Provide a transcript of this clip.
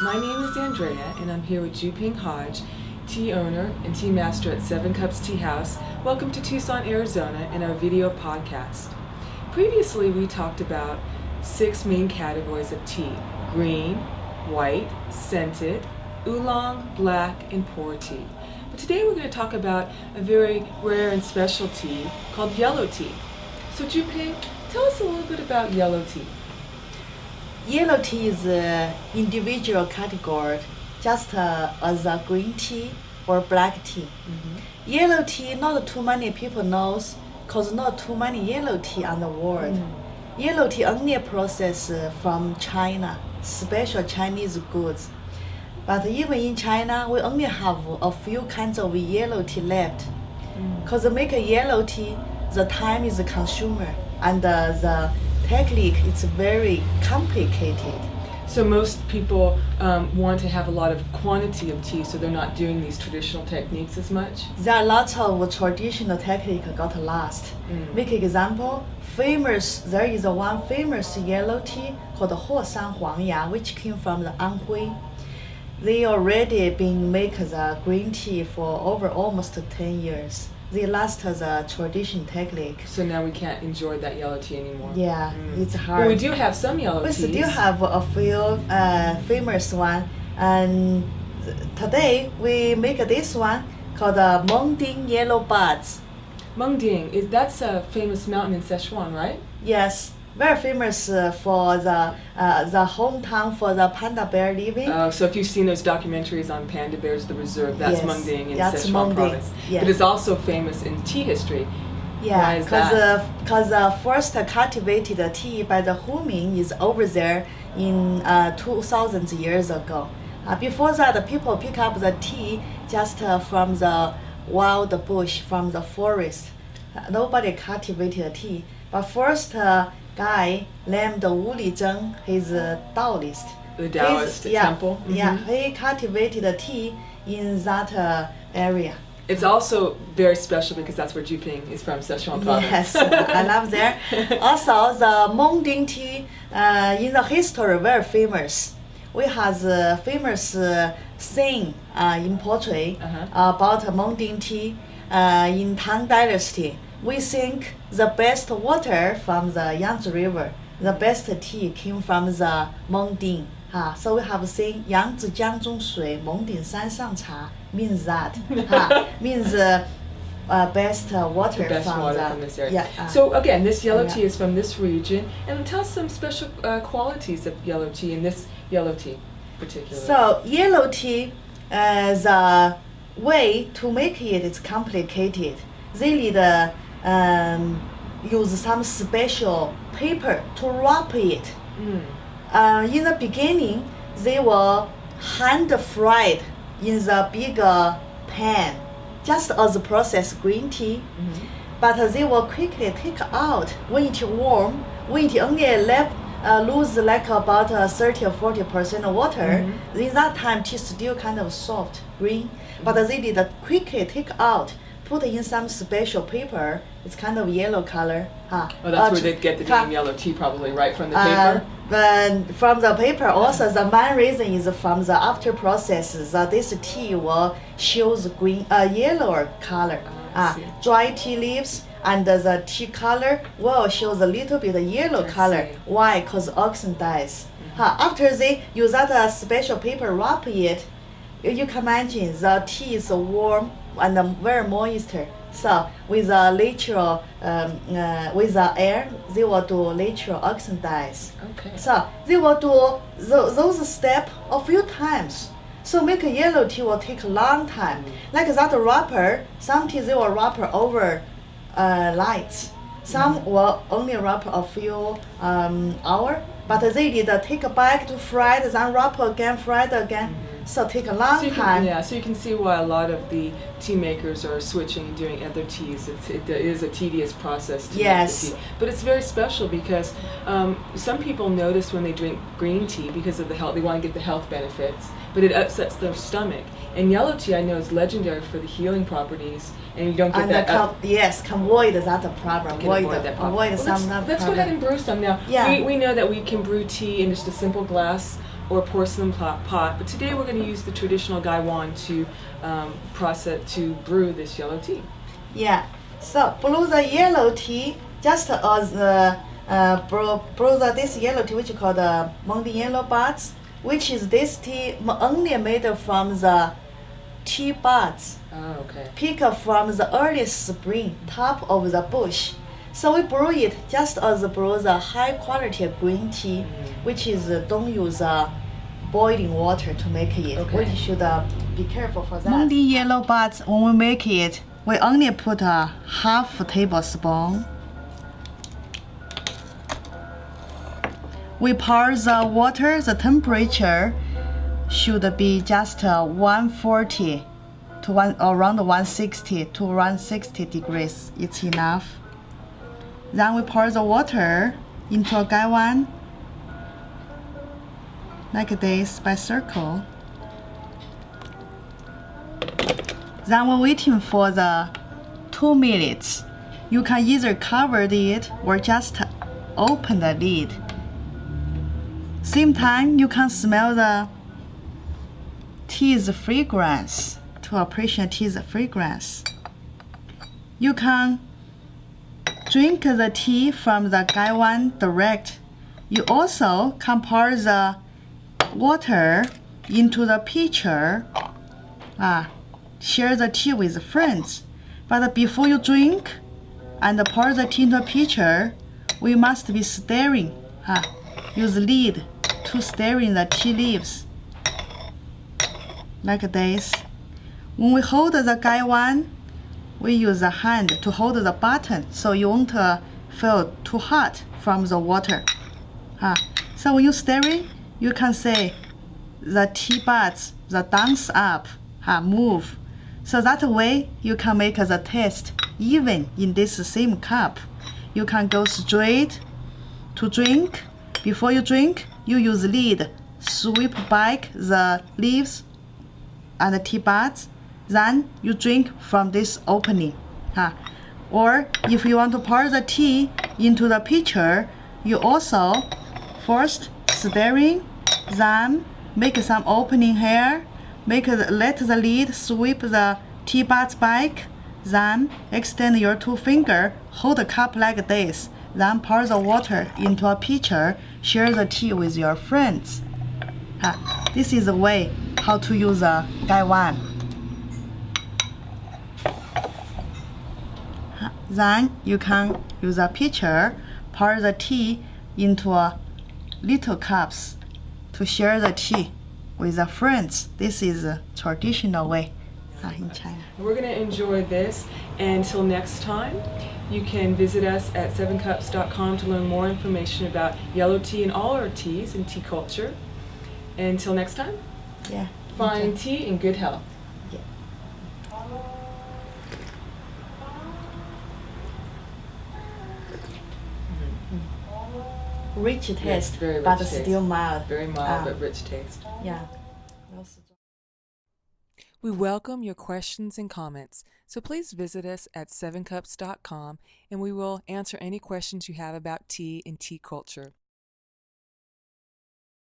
My name is Andrea, and I'm here with Juping Hodge, tea owner and tea master at 7 Cups Tea House. Welcome to Tucson, Arizona, and our video podcast. Previously, we talked about 6 main categories of tea: green, white, scented, oolong, black, and pour tea. But today we're going to talk about a very rare and special tea called yellow tea. So Juping, tell us a little bit about yellow tea. Yellow tea is an individual category, just as a green tea or black tea. Mm-hmm. Yellow tea, not too many people knows, cause not too many yellow tea on the world. Yellow tea only processed from China, special Chinese goods. But even in China, we only have a few kinds of yellow tea left. Cause to make a yellow tea, the time is a consumer and the technique is very complicated. So most people want to have a lot of quantity of tea, so they're not doing these traditional techniques as much? There are lots of traditional technique got lost. Make example, there is one famous yellow tea called Hosan Huangya, which came from the Anhui. They already been making the green tea for over almost 10 years. They lost the tradition technique. So now we can't enjoy that yellow tea anymore. Yeah, it's hard. Well, we do have some yellow teas. We still have a few famous one, and today we make this one called Mengding Yellow Buds. Mengding, that's a famous mountain in Sichuan, right? Yes, very famous for the hometown for the panda bear living. So if you've seen those documentaries on panda bears, the reserve, that's Yes, Mengding in that's Sichuan Mengding, province. yes. But it's also famous in tea history. Yeah, Why is that? Because the first cultivated tea by the Humin is over there in 2,000 years ago. Before that, the people pick up the tea just from the wild bush, from the forest. Nobody cultivated tea. But first guy named Wu Lizheng, he's a Taoist. The Taoist temple? Yeah, he cultivated tea in that area. It's also very special because that's where Juping is from, Sichuan province. Yes, I love there. Also, the Mengding tea in the history very famous. We have a famous saying in poetry about Mengding tea in Tang Dynasty. We think the best water from the Yangtze River, the best tea came from the Mengding. So we have saying 扬子江中水，蒙顶山上茶 means that. Means best water, the best from, water from this area. Yeah, so again, this yellow tea is from this region, and tell us some special qualities of yellow tea in this yellow tea particularly. So yellow tea, the way to make it is complicated. They need use some special paper to wrap it. In the beginning, they were hand fried in the bigger pan, just as a processed green tea. But they will quickly take out when it's warm. When it only left lose like about 30 or 40% water. In that time, it's still kind of soft green. But they did quickly take out, put in some special paper. It's kind of yellow color. Oh, that's where they get the name yellow tea, probably, right, from the paper? From the paper, also the main reason is from the after process that this tea will shows green, yellow color. Dry tea leaves and the tea color will show a little bit of yellow color. Why? Because oxidize. After they use that special paper wrap it, you can imagine the tea is warm and very moist. So with the natural, with the air, they will do natural oxidize. Okay. So they will do those steps a few times. So make a yellow tea will take a long time. Like that wrapper, some tea they will wrap over lights. Some will only wrap a few hours. But they did take a bag to fry it, then wrap again, fry it again. So take a long time. So you can see why a lot of the tea makers are switching and doing other teas. It is a tedious process to make the tea. But it's very special because some people notice when they drink green tea because of the health, they want to get the health benefits, but it upsets their stomach. And yellow tea, I know, is legendary for the healing properties, and you don't get that. Can avoid that problem. Avoid that problem. Avoid some let's go ahead and brew some now. Yeah. We know that we can brew tea in just a simple glass or porcelain pot. But today we're going to use the traditional Gaiwan to brew this yellow tea. Yeah. So brew the yellow tea just as brew this yellow tea, which is called the mountain yellow buds, which is this tea only made from the tea buds. Oh, okay. Pick up from the early spring top of the bush. So we brew it just as brew the high quality green tea, which is don't use boiling water to make it. Okay. We should be careful for that. Mountain yellow buds, when we make it, we only put a half tablespoon. We pour the water, the temperature should be just 140 to around 160 to around 60 degrees. It's enough. Then we pour the water into a gaiwan like this by circle. Then we're waiting for the 2 minutes. You can either cover it or just open the lid. Same time, you can smell the tea's fragrance to appreciate tea's fragrance. You can drink the tea from the gaiwan direct. You also can pour the water into the pitcher. Share the tea with friends. But before you drink and pour the tea into a pitcher, we must be stirring. Use lid to stir in the tea leaves like this. When we hold the gaiwan, we use the hand to hold the button so you won't feel too hot from the water. So when you stirring, you can see the tea buds, the dance up, move. So that way you can make the taste even in this same cup. You can go straight to drink. Before you drink, you use lid, sweep back the leaves and the tea buds. Then you drink from this opening. Or if you want to pour the tea into the pitcher, you also first stirring, then make some opening here, let the lid sweep the tea buds back, then extend your 2 fingers, hold the cup like this, then pour the water into a pitcher, share the tea with your friends. This is the way how to use a gaiwan. Then you can use a pitcher, pour the tea into a little cups to share the tea with the friends. This is a traditional way in China. We're going to enjoy this. And until next time, you can visit us at 7cups.com to learn more information about yellow tea and all our teas and tea culture. And until next time, fine tea and good health. Rich taste, yes, very rich but taste. Still mild. Very mild but rich taste. Yeah. We welcome your questions and comments, so please visit us at 7cups.com and we will answer any questions you have about tea and tea culture.